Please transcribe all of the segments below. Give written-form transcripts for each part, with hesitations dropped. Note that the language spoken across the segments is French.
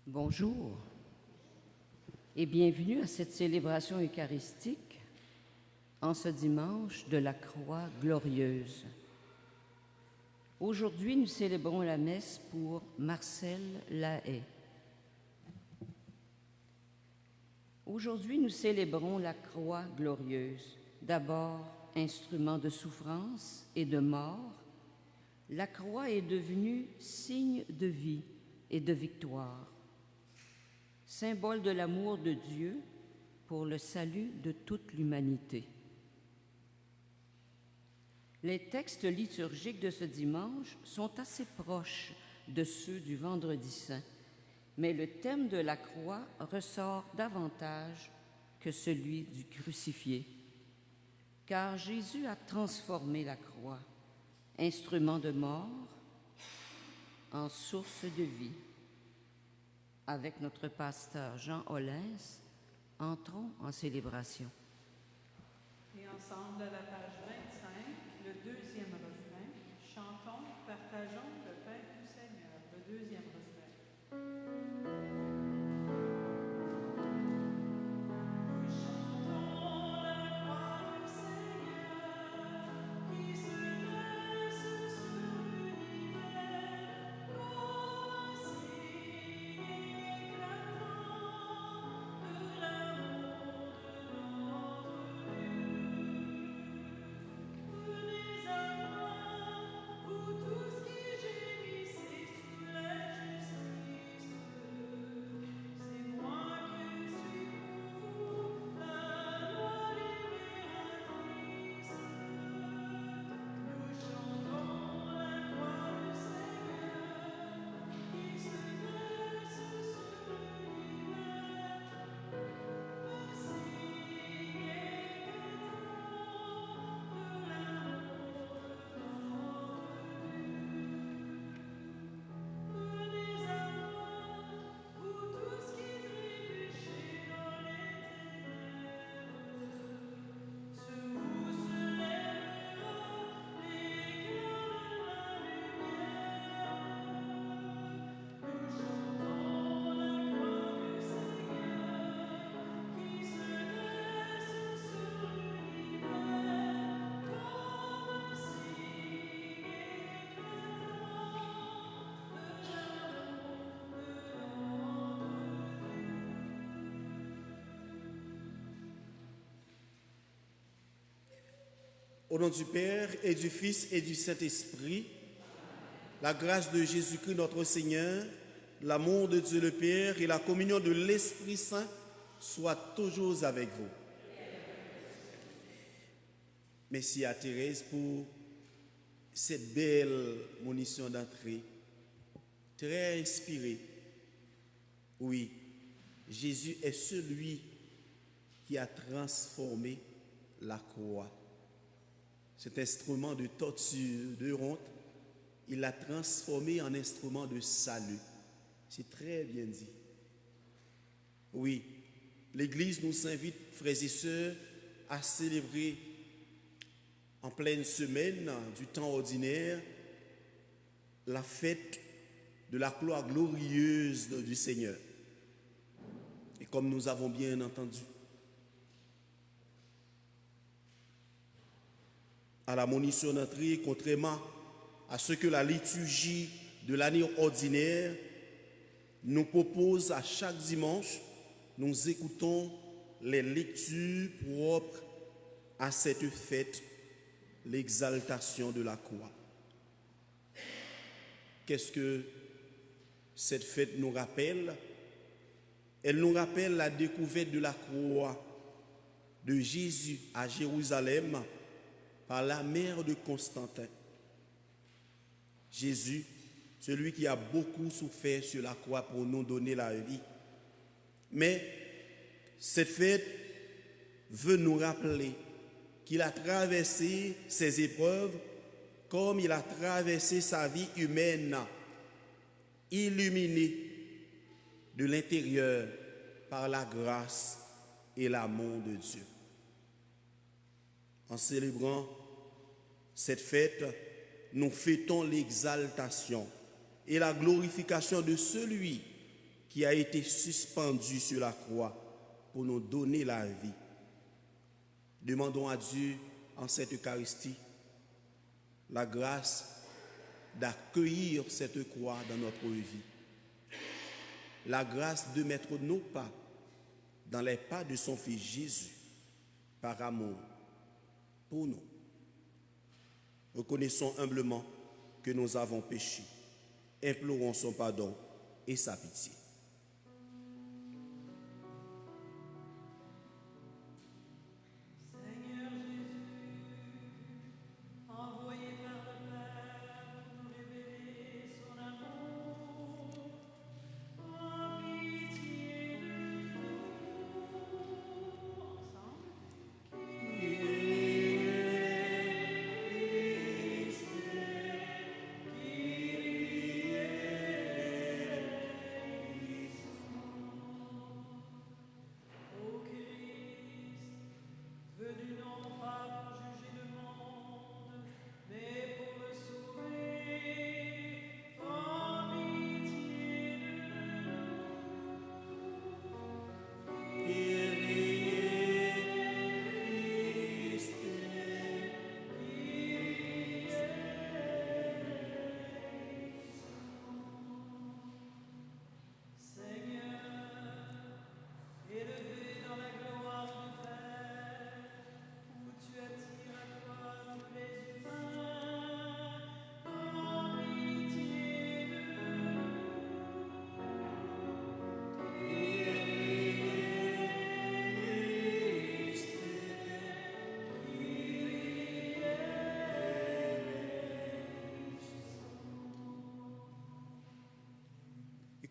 Bonjour et bienvenue à cette célébration eucharistique en ce dimanche de la Croix glorieuse. Aujourd'hui, nous célébrons la messe pour Marcel Lahaye. Aujourd'hui, nous célébrons la Croix glorieuse. D'abord, instrument de souffrance et de mort, la croix est devenue signe de vie et de victoire, symbole de l'amour de Dieu pour le salut de toute l'humanité. Les textes liturgiques de ce dimanche sont assez proches de ceux du Vendredi saint, mais le thème de la croix ressort davantage que celui du crucifié, car Jésus a transformé la croix, instrument de mort, en source de vie. Avec notre pasteur Jean Hollins, entrons en célébration. Et ensemble, à la page 25, le deuxième refrain, chantons, partageons le pain du Seigneur, le deuxième refrain. Au nom du Père et du Fils et du Saint-Esprit, la grâce de Jésus-Christ notre Seigneur, l'amour de Dieu le Père et la communion de l'Esprit Saint soient toujours avec vous. Merci à Thérèse pour cette belle monition d'entrée, très inspirée. Oui, Jésus est celui qui a transformé la croix. Cet instrument de torture, de honte, il l'a transformé en instrument de salut. C'est très bien dit. Oui, l'Église nous invite, frères et sœurs, à célébrer en pleine semaine du temps ordinaire la fête de la croix glorieuse du Seigneur. Et comme nous avons bien entendu, à la monition d'entrée, contrairement à ce que la liturgie de l'année ordinaire nous propose à chaque dimanche, nous écoutons les lectures propres à cette fête, l'exaltation de la croix. Qu'est-ce que cette fête nous rappelle? Elle nous rappelle la découverte de la croix de Jésus à Jérusalem par la mère de Constantin. Jésus, celui qui a beaucoup souffert sur la croix pour nous donner la vie. Mais cette fête veut nous rappeler qu'il a traversé ses épreuves comme il a traversé sa vie humaine, illuminé de l'intérieur par la grâce et l'amour de Dieu. En célébrant cette fête, nous fêtons l'exaltation et la glorification de celui qui a été suspendu sur la croix pour nous donner la vie. Demandons à Dieu en cette Eucharistie la grâce d'accueillir cette croix dans notre vie, la grâce de mettre nos pas dans les pas de son Fils Jésus, par amour pour nous. Reconnaissons humblement que nous avons péché. Implorons son pardon et sa pitié.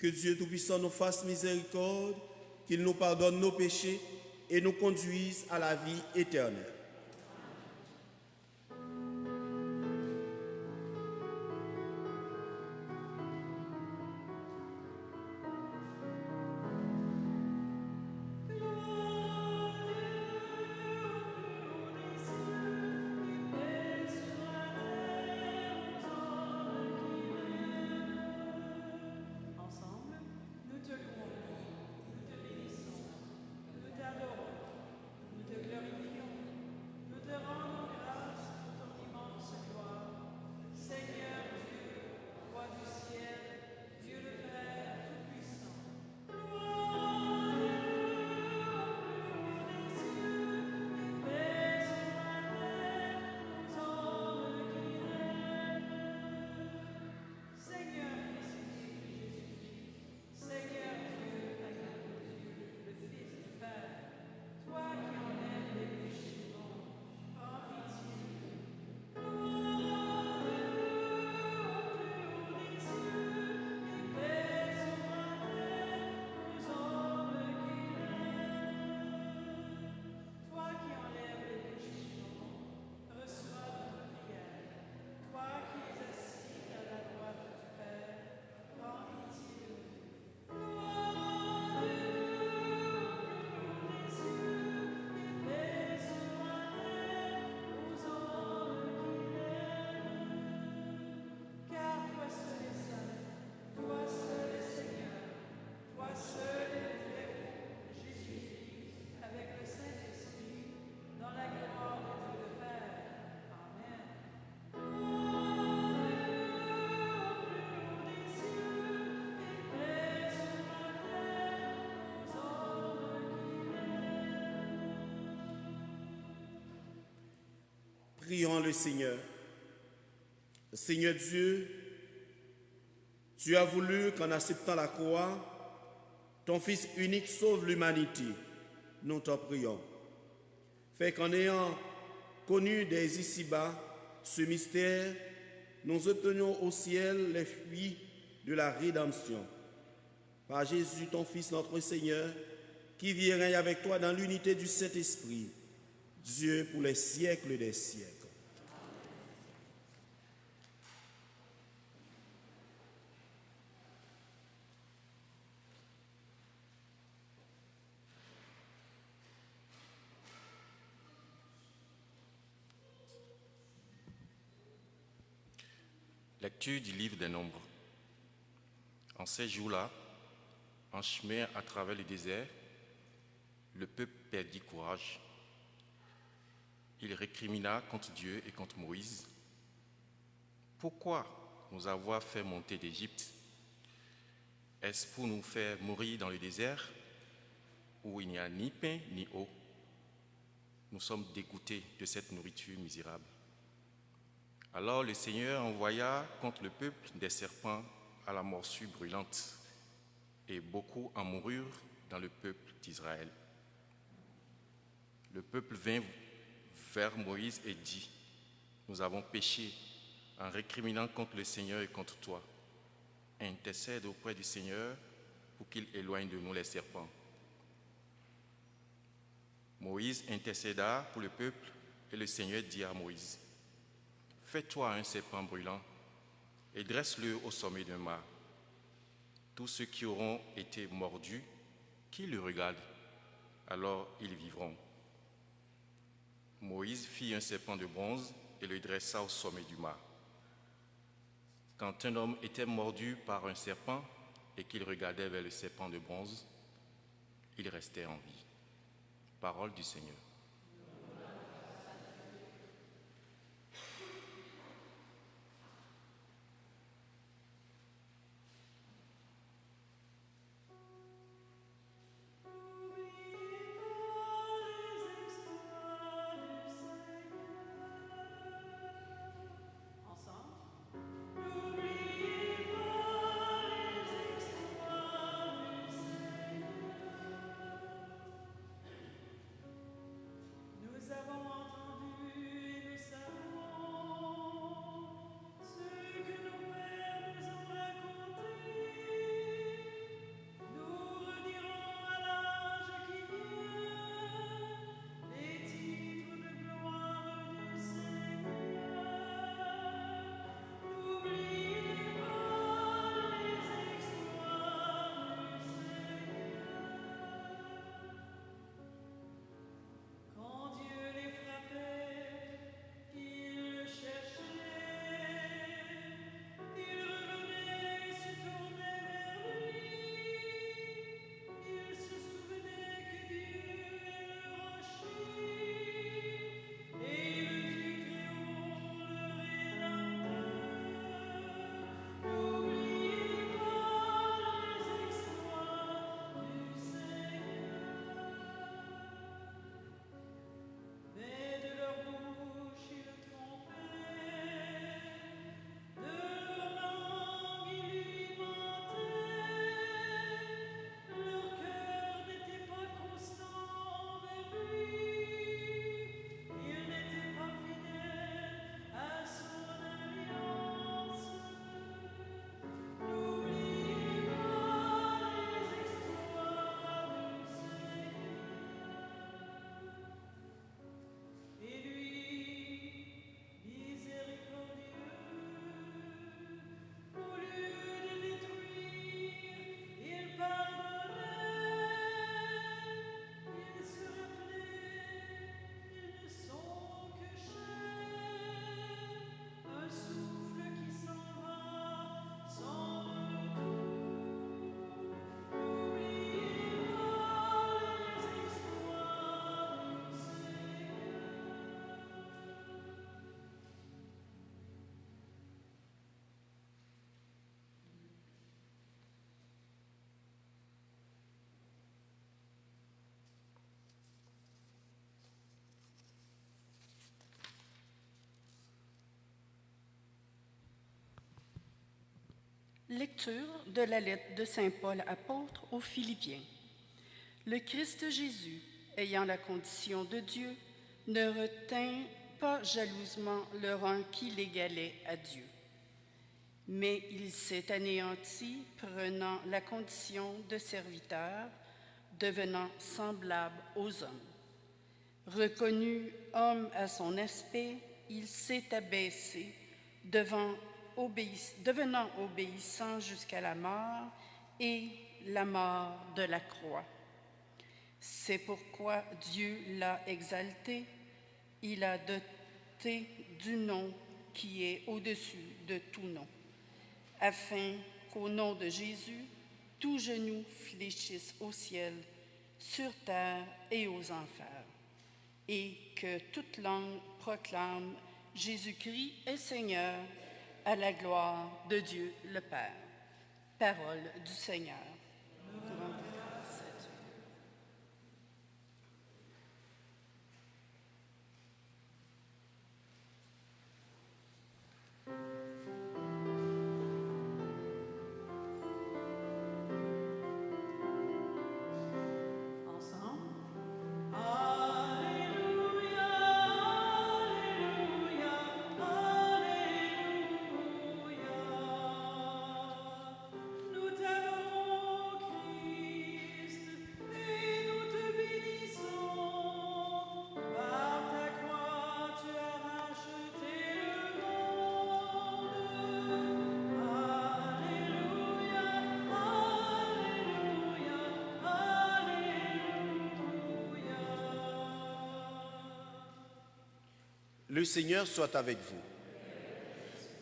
Que Dieu Tout-Puissant nous fasse miséricorde, qu'il nous pardonne nos péchés et nous conduise à la vie éternelle. Prions le Seigneur. Seigneur Dieu, tu as voulu qu'en acceptant la croix, ton Fils unique sauve l'humanité. Nous t'en prions. Fais qu'en ayant connu dès ici-bas ce mystère, nous obtenions au ciel les fruits de la rédemption. Par Jésus, ton Fils, notre Seigneur, qui vit et règne avec toi dans l'unité du Saint-Esprit, Dieu pour les siècles des siècles. Lecture du livre des Nombres. En ces jours-là, En chemin à travers le désert, le peuple perdit courage. Il récrimina contre Dieu et contre Moïse. Pourquoi nous avoir fait monter d'Égypte? Est-ce pour nous faire mourir dans le désert où il n'y a ni pain ni eau? Nous sommes dégoûtés de cette nourriture misérable. Alors le Seigneur envoya contre le peuple des serpents à la morsure brûlante, et beaucoup en moururent dans le peuple d'Israël. Le peuple vint vers Moïse et dit: Nous avons péché en récriminant contre le Seigneur et contre toi. Intercède auprès du Seigneur pour qu'il éloigne de nous les serpents. Moïse intercéda pour le peuple et le Seigneur dit à Moïse: Fais-toi un serpent brûlant et dresse-le au sommet d'un mât. Tous ceux qui auront été mordus, qu'ils le regardent, alors ils vivront. Moïse fit un serpent de bronze et le dressa au sommet du mât. Quand un homme était mordu par un serpent et qu'il regardait vers le serpent de bronze, il restait en vie. Parole du Seigneur. Lecture de la lettre de saint Paul apôtre aux Philippiens. Le Christ Jésus, ayant la condition de Dieu, ne retint pas jalousement le rang qui l'égalait à Dieu. Mais il s'est anéanti, prenant la condition de serviteur, devenant semblable aux hommes. Reconnu homme à son aspect, il s'est abaissé, devenant obéissant jusqu'à la mort et la mort de la croix. C'est pourquoi Dieu l'a exalté, il l'a doté du nom qui est au-dessus de tout nom, afin qu'au nom de Jésus, tout genou fléchisse au ciel, sur terre et aux enfers, et que toute langue proclame Jésus-Christ est Seigneur, à la gloire de Dieu le Père. Parole du Seigneur. Le Seigneur soit avec vous.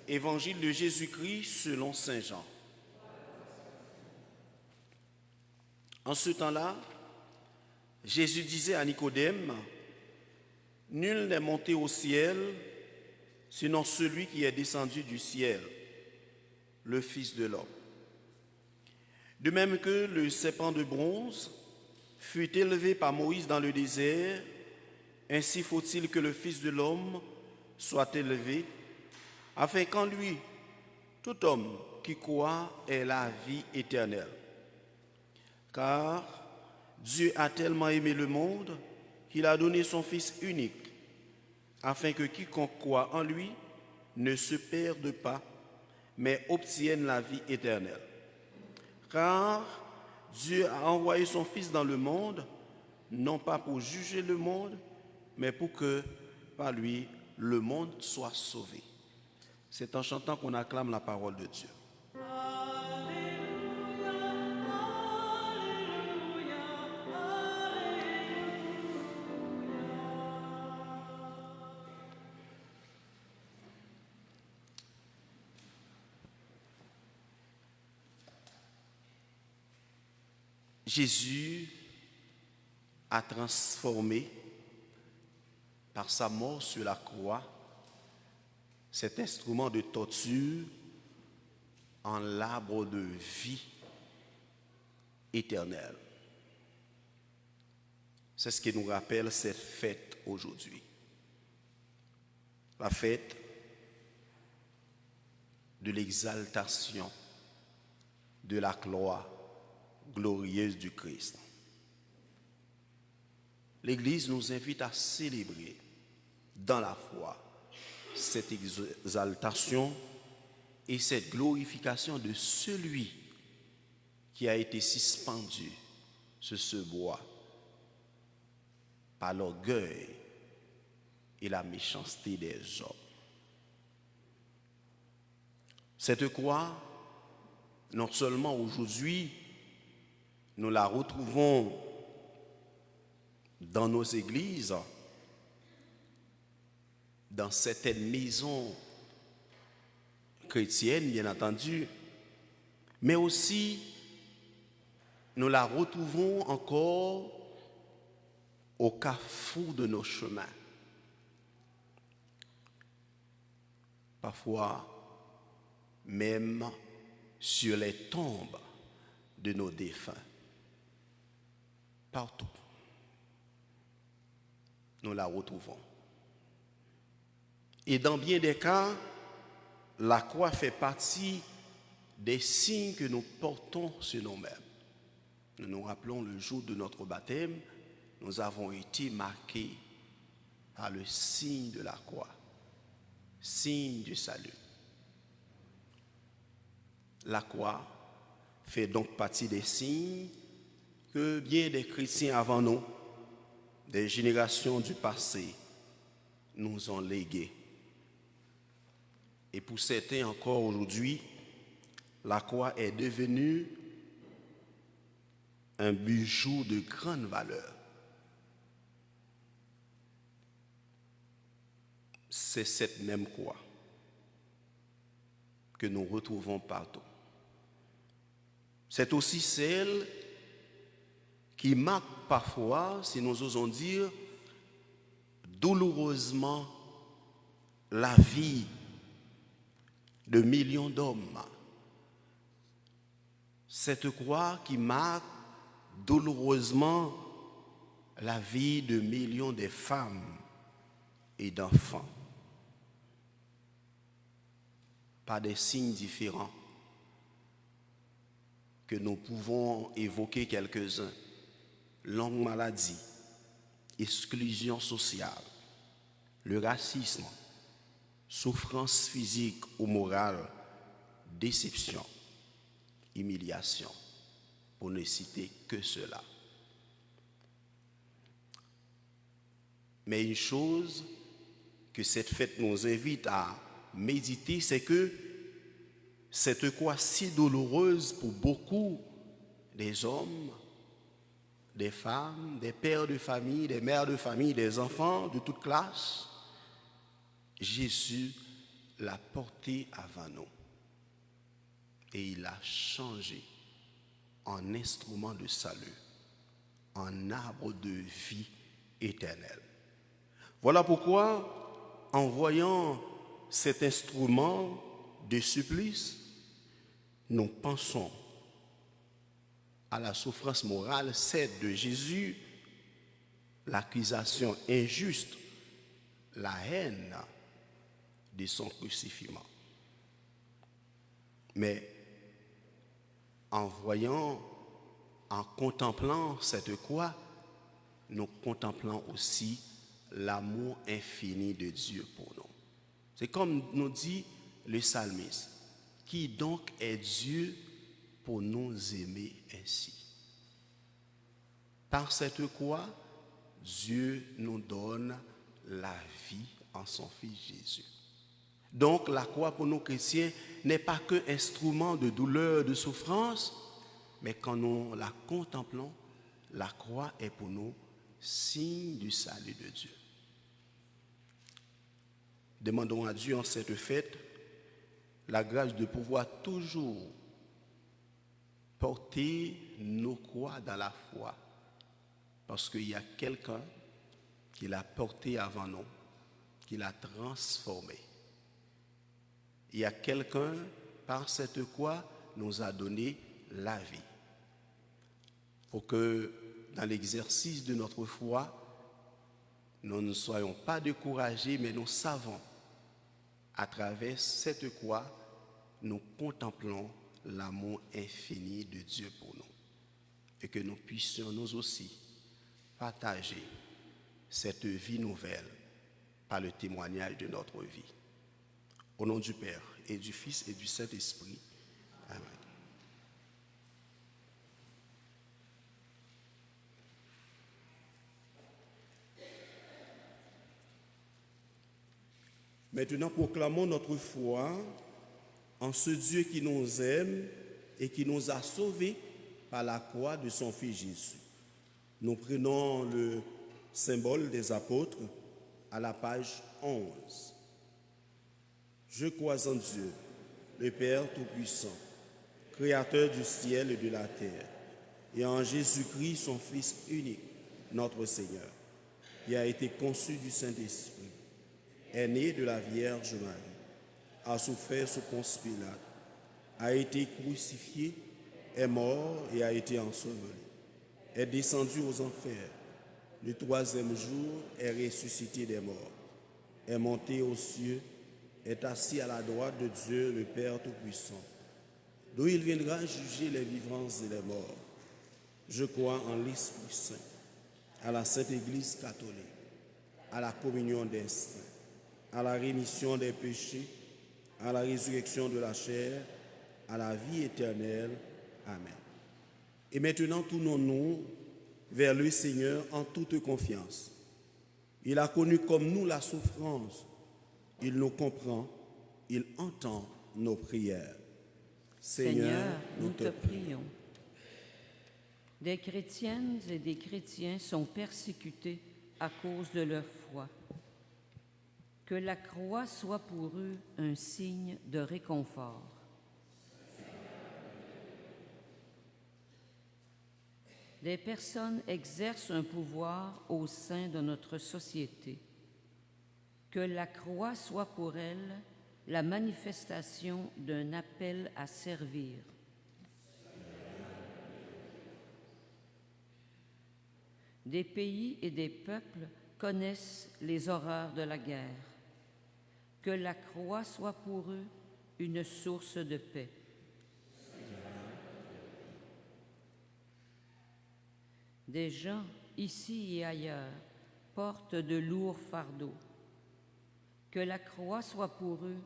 Évangile de Jésus-Christ selon Saint Jean. En ce temps-là, Jésus disait à Nicodème, « Nul n'est monté au ciel, sinon celui qui est descendu du ciel, le Fils de l'homme. De même que le serpent de bronze fut élevé par Moïse dans le désert, ainsi faut-il que le Fils de l'homme soit élevé, afin qu'en lui, tout homme qui croit ait la vie éternelle. Car Dieu a tellement aimé le monde qu'il a donné son Fils unique, afin que quiconque croit en lui ne se perde pas, mais obtienne la vie éternelle. Car Dieu a envoyé son Fils dans le monde, non pas pour juger le monde, mais pour que, par lui, le monde soit sauvé. » C'est en chantant qu'on acclame la parole de Dieu. Jésus a transformé par sa mort sur la croix cet instrument de torture en l'arbre de vie éternelle. C'est ce qui nous rappelle cette fête aujourd'hui. La fête de l'exaltation de la gloire glorieuse du Christ. L'Église nous invite à célébrer dans la foi cette exaltation et cette glorification de celui qui a été suspendu sur ce bois par l'orgueil et la méchanceté des hommes. Cette croix, non seulement aujourd'hui, nous la retrouvons dans nos églises, dans certaines maisons chrétiennes, bien entendu, mais aussi nous la retrouvons encore au carrefour de nos chemins. Parfois, même sur les tombes de nos défunts. Partout, nous la retrouvons. Et dans bien des cas, la croix fait partie des signes que nous portons sur nous-mêmes. Nous nous rappelons le jour de notre baptême, nous avons été marqués par le signe de la croix, signe du salut. La croix fait donc partie des signes que bien des chrétiens avant nous, des générations du passé, nous ont légués. Et pour certains encore aujourd'hui, la croix est devenue un bijou de grande valeur. C'est cette même croix que nous retrouvons partout. C'est aussi celle qui marque parfois, si nous osons dire, douloureusement la vie de millions d'hommes. Cette croix qui marque douloureusement la vie de millions de femmes et d'enfants. Par des signes différents que nous pouvons évoquer quelques-uns. Longue maladie, exclusion sociale, le racisme, souffrance physique ou morale, déception, humiliation, pour ne citer que cela. Mais une chose que cette fête nous invite à méditer, c'est que cette croix si douloureuse pour beaucoup des hommes, des femmes, des pères de famille, des mères de famille, des enfants de toute classe, Jésus l'a porté avant nous. Et il a changé en instrument de salut, en arbre de vie éternelle. Voilà pourquoi, en voyant cet instrument de supplice, nous pensons à la souffrance morale, celle de Jésus, l'accusation injuste, la haine de son crucifixion. Mais en voyant, en contemplant cette croix, nous contemplons aussi l'amour infini de Dieu pour nous. C'est comme nous dit le psalmiste, qui donc est Dieu pour nous aimer ainsi. Par cette croix, Dieu nous donne la vie en son Fils Jésus. Donc la croix pour nous chrétiens n'est pas qu'un instrument de douleur, de souffrance, mais quand nous la contemplons, la croix est pour nous signe du salut de Dieu. Demandons à Dieu en cette fête la grâce de pouvoir toujours porter nos croix dans la foi, parce qu'il y a quelqu'un qui l'a porté avant nous, qui l'a transformé. Il y a quelqu'un, par cette croix, nous a donné la vie. Pour que, dans l'exercice de notre foi, nous ne soyons pas découragés, mais nous savons, à travers cette croix, nous contemplons l'amour infini de Dieu pour nous. Et que nous puissions nous aussi partager cette vie nouvelle par le témoignage de notre vie. Au nom du Père et du Fils et du Saint-Esprit. Amen. Maintenant, proclamons notre foi en ce Dieu qui nous aime et qui nous a sauvés par la croix de son Fils Jésus. Nous prenons le symbole des apôtres à la page 11. Je crois en Dieu, le Père Tout-Puissant, Créateur du ciel et de la terre, et en Jésus-Christ, son Fils unique, notre Seigneur, qui a été conçu du Saint-Esprit, est né de la Vierge Marie, a souffert sous Ponce Pilate, a été crucifié, est mort et a été enseveli, est descendu aux enfers, le troisième jour est ressuscité des morts, est monté aux cieux, est assis à la droite de Dieu, le Père Tout-Puissant, d'où il viendra juger les vivants et les morts. Je crois en l'Esprit Saint, à la Sainte Église catholique, à la communion des saints, à la rémission des péchés, à la résurrection de la chair, à la vie éternelle. Amen. Et maintenant, tournons-nous vers le Seigneur en toute confiance. Il a connu comme nous la souffrance. Il nous comprend, il entend nos prières. Seigneur, nous te prions. Des chrétiennes et des chrétiens sont persécutés à cause de leur foi. Que la croix soit pour eux un signe de réconfort. des personnes exercent un pouvoir au sein de notre société. Que la croix soit pour elles la manifestation d'un appel à servir. Des pays et des peuples connaissent les horreurs de la guerre. Que la croix soit pour eux une source de paix. Des gens, ici et ailleurs, portent de lourds fardeaux. Que la croix soit pour eux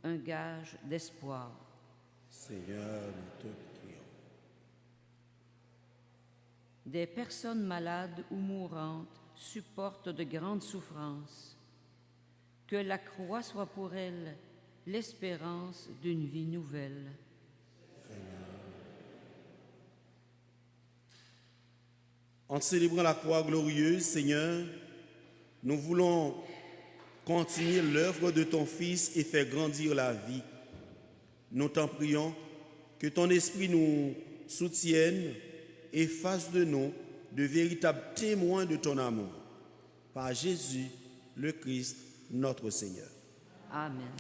un gage d'espoir. Seigneur, nous te prions. Des personnes malades ou mourantes supportent de grandes souffrances. Que la croix soit pour elles l'espérance d'une vie nouvelle. En célébrant la croix glorieuse, Seigneur, nous voulons continuer l'œuvre de ton Fils et faire grandir la vie. Nous t'en prions que ton esprit nous soutienne et fasse de nous de véritables témoins de ton amour. Par Jésus, le Christ, notre Seigneur. Amen.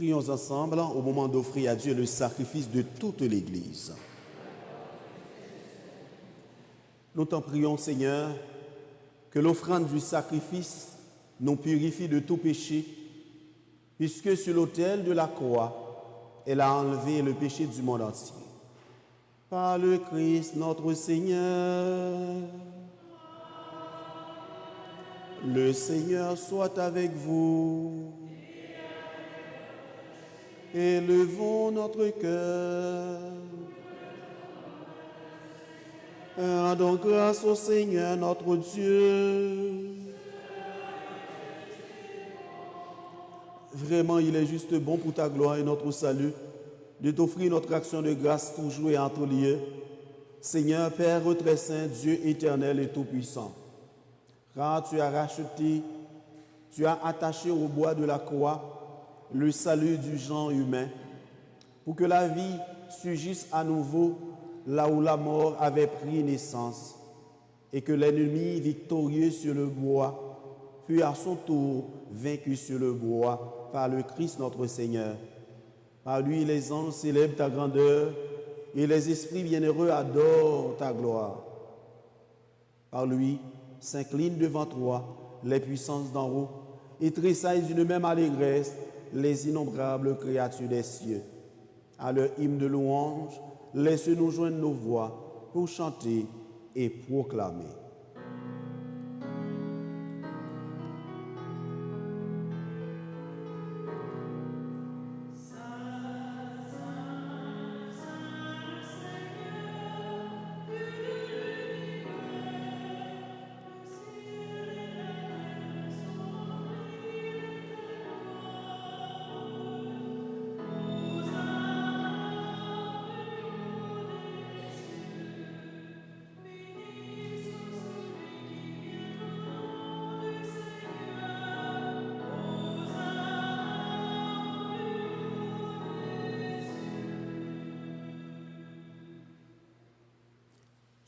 Prions ensemble au moment d'offrir à Dieu le sacrifice de toute l'Église. Nous t'en prions, Seigneur, que l'offrande du sacrifice nous purifie de tout péché, puisque sur l'autel de la croix, elle a enlevé le péché du monde entier. Par le Christ notre Seigneur. Le Seigneur soit avec vous. Élevons notre cœur. Rendons grâce au Seigneur notre Dieu. vraiment, il est juste bon pour ta gloire et notre salut de t'offrir notre action de grâce toujours et en tout lieu. Seigneur, Père très saint, Dieu éternel et tout-puissant, car tu as racheté, tu as attaché au bois de la croix le salut du genre humain, pour que la vie surgisse à nouveau là où la mort avait pris naissance, et que l'ennemi victorieux sur le bois fut à son tour vaincu sur le bois par le Christ notre Seigneur. Par lui, les anges célèbrent ta grandeur et les esprits bienheureux adorent ta gloire. Par lui, s'inclinent devant toi les puissances d'en haut et tressaillent d'une même allégresse les innombrables créatures des cieux. À leur hymne de louange, laisse-nous joindre nos voix pour chanter et proclamer.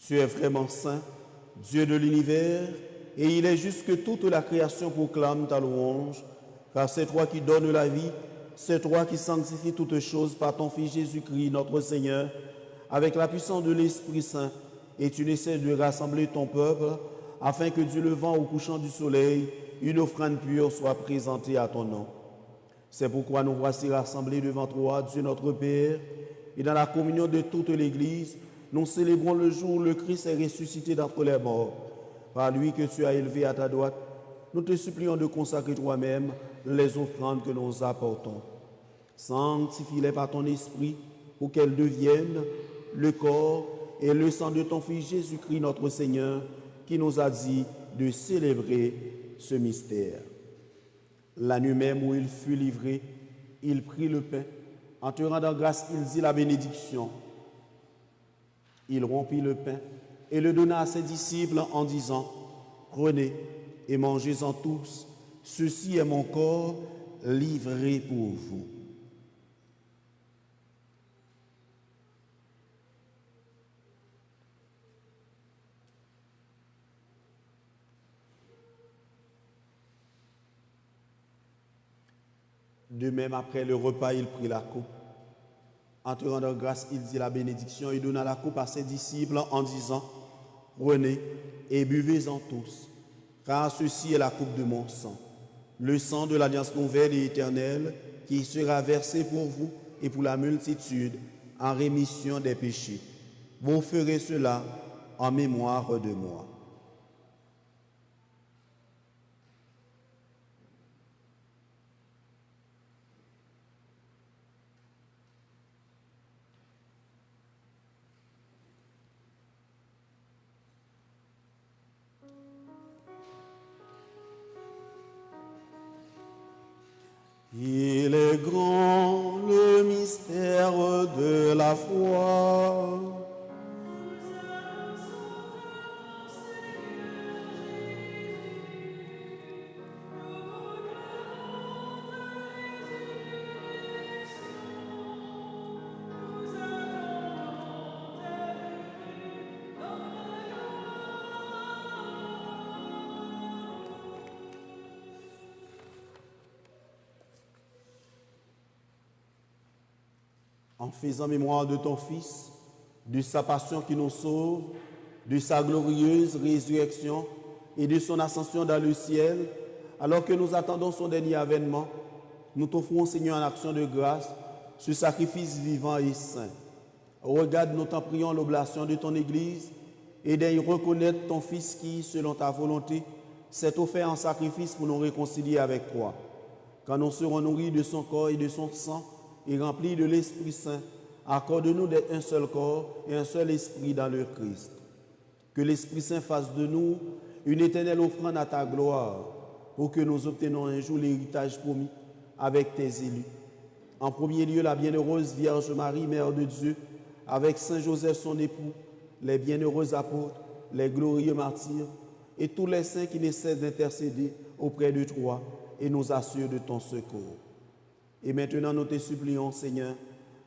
Tu es vraiment saint, Dieu de l'univers, et il est juste que toute la création proclame ta louange, car c'est toi qui donnes la vie, c'est toi qui sanctifies toutes choses par ton Fils Jésus-Christ, notre Seigneur, avec la puissance de l'Esprit Saint, et tu n'essaies de rassembler ton peuple, afin que du levant au couchant du soleil, une offrande pure soit présentée à ton nom. C'est pourquoi nous voici rassemblés devant toi, Dieu notre Père, et dans la communion de toute l'Église, nous célébrons le jour où le Christ est ressuscité d'entre les morts. Par lui que tu as élevé à ta droite, nous te supplions de consacrer toi-même les offrandes que nous apportons. Sanctifie-les par ton esprit pour qu'elles deviennent le corps et le sang de ton Fils Jésus-Christ notre Seigneur, qui nous a dit de célébrer ce mystère. La nuit même où il fut livré, il prit le pain. En te rendant grâce, il dit la bénédiction. Il rompit le pain et le donna à ses disciples en disant : « Prenez et mangez-en tous, ceci est mon corps livré pour vous. » De même, après le repas, il prit la coupe. En te rendant grâce, il dit la bénédiction et donna la coupe à ses disciples en disant : « Prenez et buvez-en tous, car ceci est la coupe de mon sang, le sang de l'alliance nouvelle et éternelle qui sera versé pour vous et pour la multitude en rémission des péchés. Vous ferez cela en mémoire de moi. » Il est grand le mystère de la foi. En faisant mémoire de ton Fils, de sa passion qui nous sauve, de sa glorieuse résurrection et de son ascension dans le ciel, alors que nous attendons son dernier avènement, nous t'offrons, Seigneur, en action de grâce, ce sacrifice vivant et saint. Regarde, nous t'en prions, l'oblation de ton Église et d'y reconnaître ton Fils qui, selon ta volonté, s'est offert en sacrifice pour nous réconcilier avec toi. Quand nous serons nourris de son corps et de son sang, et remplis de l'Esprit Saint, accorde-nous d'être un seul corps et un seul esprit dans le Christ. Que l'Esprit Saint fasse de nous une éternelle offrande à ta gloire, pour que nous obtenions un jour l'héritage promis, avec tes élus. En premier lieu, la bienheureuse Vierge Marie, Mère de Dieu, avec Saint Joseph son époux, les bienheureux apôtres, les glorieux martyrs et tous les saints qui ne cessent d'intercéder auprès de toi et nous assurent de ton secours. Et maintenant, nous te supplions, Seigneur,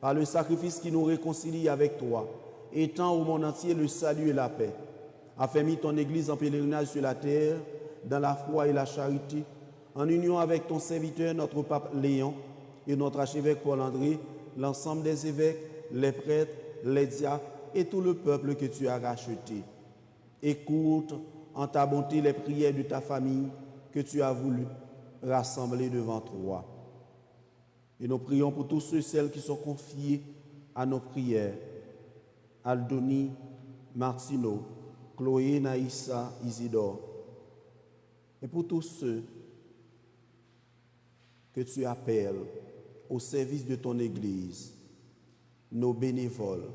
par le sacrifice qui nous réconcilie avec toi, étends au monde entier le salut et la paix. Affermis ton Église en pèlerinage sur la terre, dans la foi et la charité, en union avec ton serviteur, notre pape Léon, et notre archevêque Paul-André, l'ensemble des évêques, les prêtres, les diacres et tout le peuple que tu as racheté. Écoute en ta bonté les prières de ta famille que tu as voulu rassembler devant toi. Et nous prions pour tous ceux et celles qui sont confiés à nos prières. Aldoni, Martino, Chloé, Naïssa, Isidore. Et pour tous ceux que tu appelles au service de ton Église, nos bénévoles.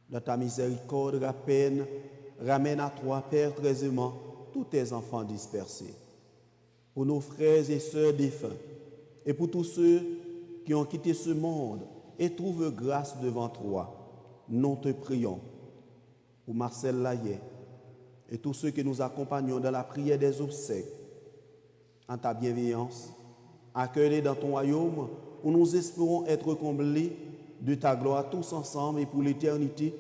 Dans ta miséricorde, ramène à toi, Père, très aimant, tous tes enfants dispersés. Pour nos frères et sœurs défunts, et pour tous ceux qui ont quitté ce monde et trouvent grâce devant toi, nous te prions. Pour Marcel Layet et tous ceux que nous accompagnons dans la prière des obsèques, en ta bienveillance, accueille-les dans ton royaume où nous espérons être comblés de ta gloire tous ensemble et pour l'éternité,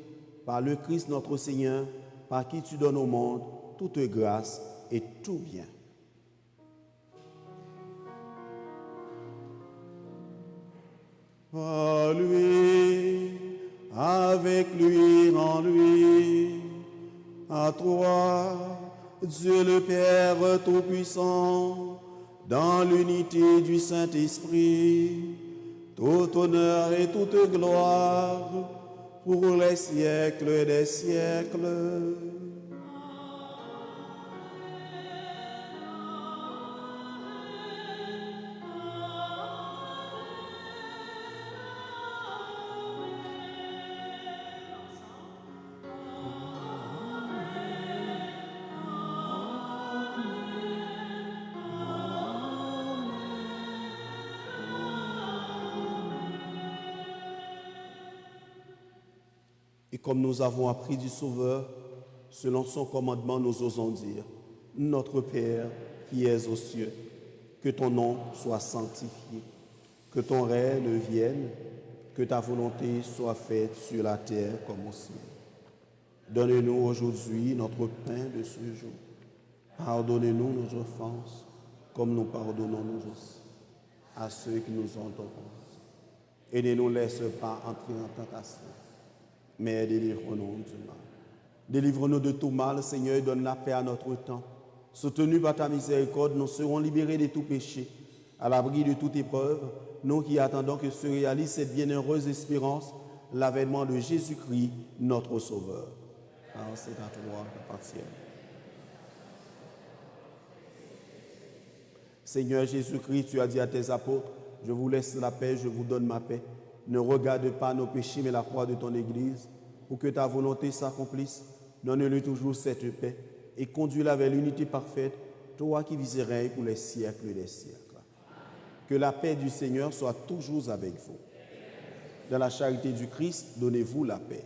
par le Christ notre Seigneur, par qui tu donnes au monde toute grâce et tout bien. Par lui, avec lui, en lui, à toi, Dieu le Père Tout-Puissant, dans l'unité du Saint-Esprit, tout honneur et toute gloire pour les siècles des siècles. Et comme nous avons appris du Sauveur, selon son commandement, nous osons dire, Notre Père qui es aux cieux, que ton nom soit sanctifié, que ton règne vienne, que ta volonté soit faite sur la terre comme au ciel. Donne-nous aujourd'hui notre pain de ce jour. Pardonnez-nous nos offenses, comme nous pardonnons nous aussi à ceux qui nous ont offensés. Et ne nous laisse pas entrer en tentation, mais délivre-nous du mal. Délivre-nous de tout mal, Seigneur, et donne la paix à notre temps. Soutenus par ta miséricorde, nous serons libérés de tout péché, à l'abri de toute épreuve, nous qui attendons que se réalise cette bienheureuse espérance, l'avènement de Jésus-Christ, notre Sauveur. Car c'est à toi qu'appartient. Seigneur Jésus-Christ, tu as dit à tes apôtres, je vous laisse la paix, je vous donne ma paix. Ne regarde pas nos péchés, mais la croix de ton Église, pour que ta volonté s'accomplisse. Donne-lui toujours cette paix et conduis-la vers l'unité parfaite, toi qui vis et règnes pour les siècles des siècles. Que la paix du Seigneur soit toujours avec vous. Dans la charité du Christ, donnez-vous la paix.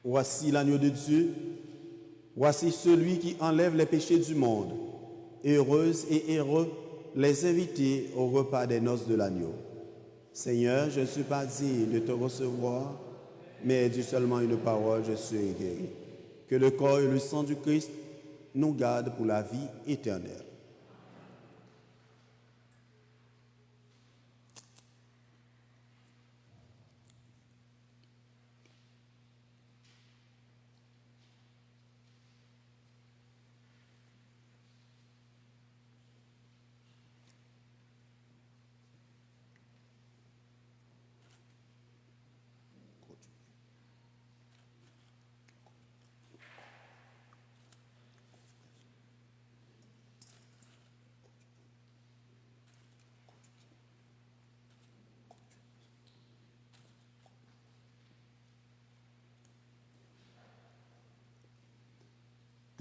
Voici l'agneau de Dieu. Voici celui qui enlève les péchés du monde. Heureuses et heureux les invités au repas des noces de l'agneau. Seigneur, je ne suis pas digne de te recevoir, mais dis seulement une parole, je serai guéri. Que le corps et le sang du Christ nous gardent pour la vie éternelle.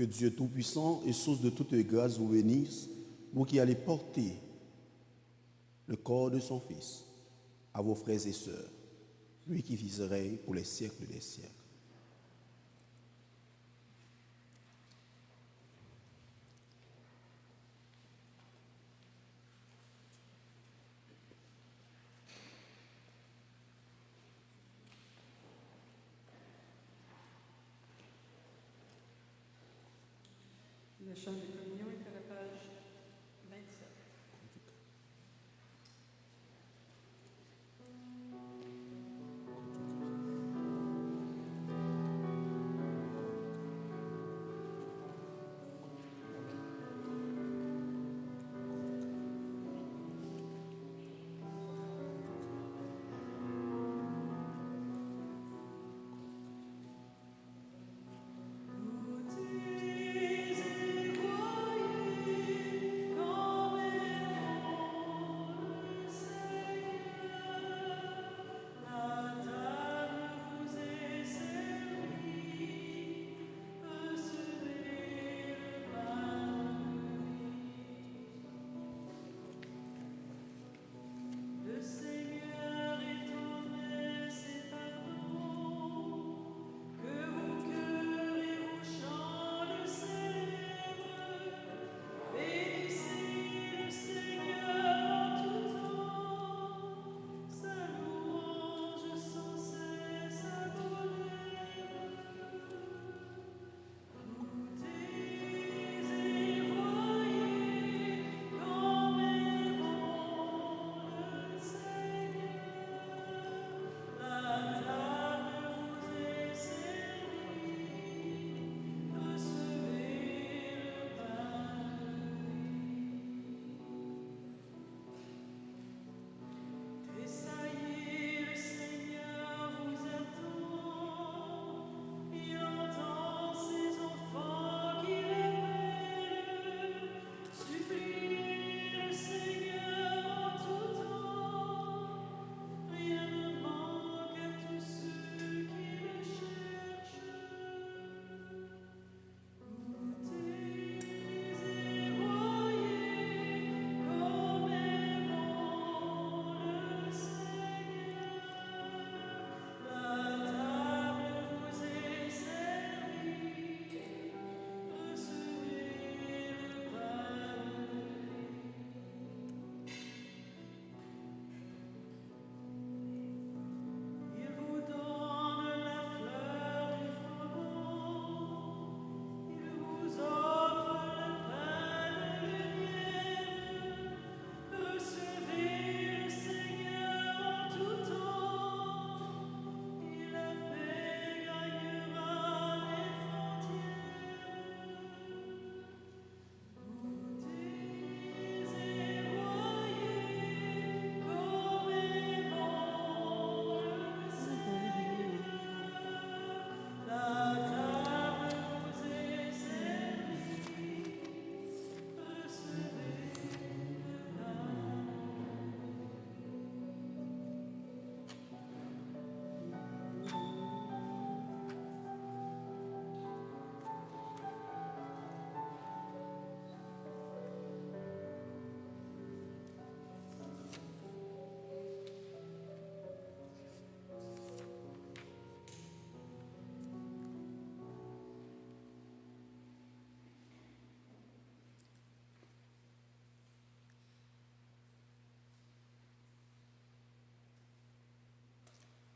Que Dieu Tout-Puissant et source de toute grâce vous bénisse, vous qui allez porter le corps de son Fils à vos frères et sœurs, lui qui vit et règne pour les siècles des siècles. Le chant de communion est à la page 27. Tout est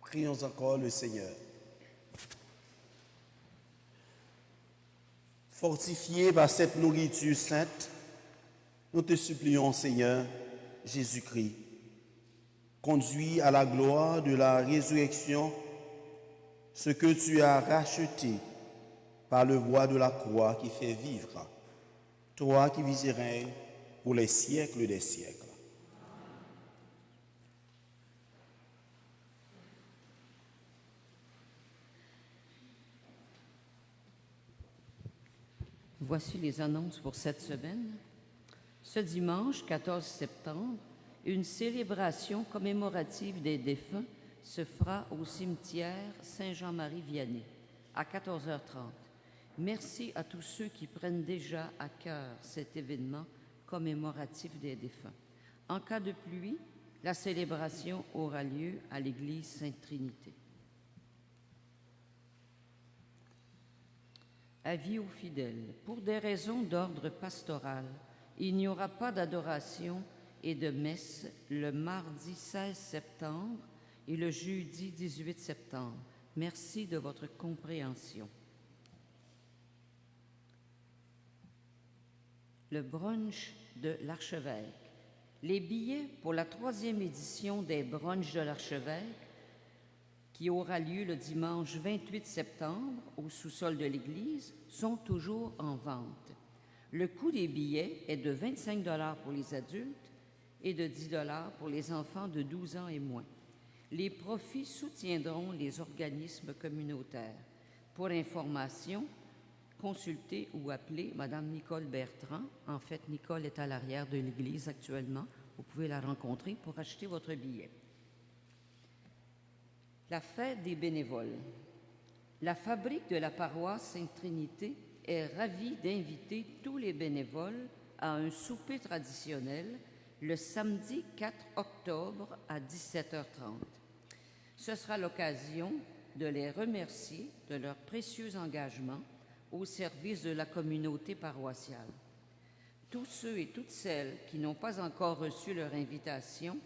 Prions encore le Seigneur. Fortifiés par cette nourriture sainte, nous te supplions, Seigneur Jésus-Christ, conduis à la gloire de la résurrection ce que tu as racheté par le bois de la croix qui fait vivre, toi qui vis et règnes pour les siècles des siècles. Voici les annonces pour cette semaine. Ce dimanche 14 septembre, une célébration commémorative des défunts se fera au cimetière Saint-Jean-Marie-Vianney à 14h30. Merci à tous ceux qui prennent déjà à cœur cet événement commémoratif des défunts. En cas de pluie, la célébration aura lieu à l'église Sainte-Trinité. Avis aux fidèles. Pour des raisons d'ordre pastoral, il n'y aura pas d'adoration et de messe le mardi 16 septembre et le jeudi 18 septembre. Merci de votre compréhension. Le brunch de l'Archevêque. Les billets pour la 3e édition des brunchs de l'Archevêque, qui aura lieu le dimanche 28 septembre au sous-sol de l'Église, sont toujours en vente. Le coût des billets est de 25 $ pour les adultes et de 10 $ pour les enfants de 12 ans et moins. Les profits soutiendront les organismes communautaires. Pour information, consultez ou appelez Mme Nicole Bertrand. En fait, Nicole est à l'arrière de l'Église actuellement. Vous pouvez la rencontrer pour acheter votre billet. La fête des bénévoles. La fabrique de la paroisse Sainte-Trinité est ravie d'inviter tous les bénévoles à un souper traditionnel le samedi 4 octobre à 17h30. Ce sera l'occasion de les remercier de leur précieux engagement au service de la communauté paroissiale. Tous ceux et toutes celles qui n'ont pas encore reçu leur invitation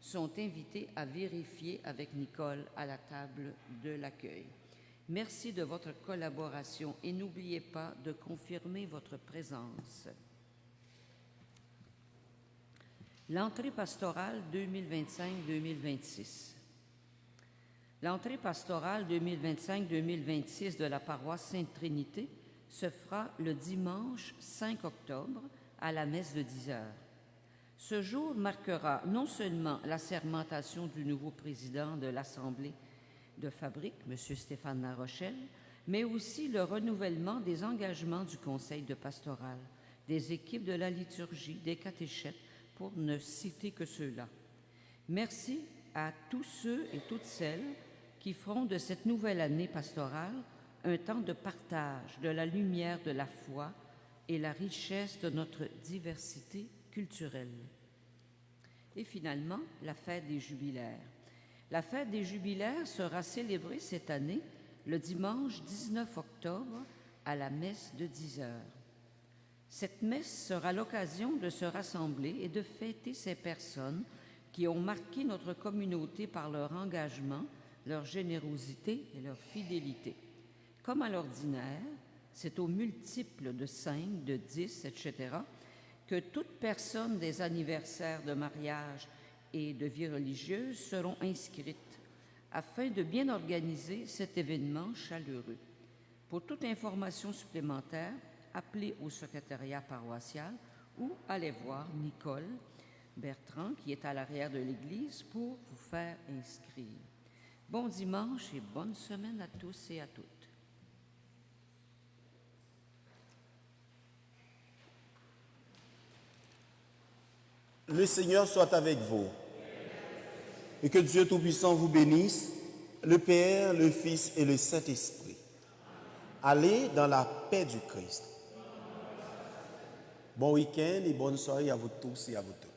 sont invités à vérifier avec Nicole à la table de l'accueil. Merci de votre collaboration et n'oubliez pas de confirmer votre présence. L'entrée pastorale 2025-2026. L'entrée pastorale 2025-2026 de la paroisse Sainte-Trinité se fera le dimanche 5 octobre à la messe de 10 heures. Ce jour marquera non seulement l'assermentation du nouveau président de l'Assemblée de Fabrique, M. Stéphane Larochelle, mais aussi le renouvellement des engagements du Conseil de pastoral, des équipes de la liturgie, des catéchètes, pour ne citer que ceux-là. Merci à tous ceux et toutes celles qui feront de cette nouvelle année pastorale un temps de partage de la lumière de la foi et la richesse de notre diversité culturelle. Et finalement, la fête des jubilaires. La fête des jubilaires sera célébrée cette année le dimanche 19 octobre à la messe de 10 heures. Cette messe sera l'occasion de se rassembler et de fêter ces personnes qui ont marqué notre communauté par leur engagement, leur générosité et leur fidélité. Comme à l'ordinaire, c'est aux multiples de 5, de 10, etc., que toutes personnes des anniversaires de mariage et de vie religieuse seront inscrites afin de bien organiser cet événement chaleureux. Pour toute information supplémentaire, appelez au secrétariat paroissial ou allez voir Nicole Bertrand, qui est à l'arrière de l'Église, pour vous faire inscrire. Bon dimanche et bonne semaine à tous et à toutes. Le Seigneur soit avec vous. Et que Dieu Tout-Puissant vous bénisse, le Père, le Fils et le Saint-Esprit. Allez dans la paix du Christ. Bon week-end et bonne soirée à vous tous et à vous toutes.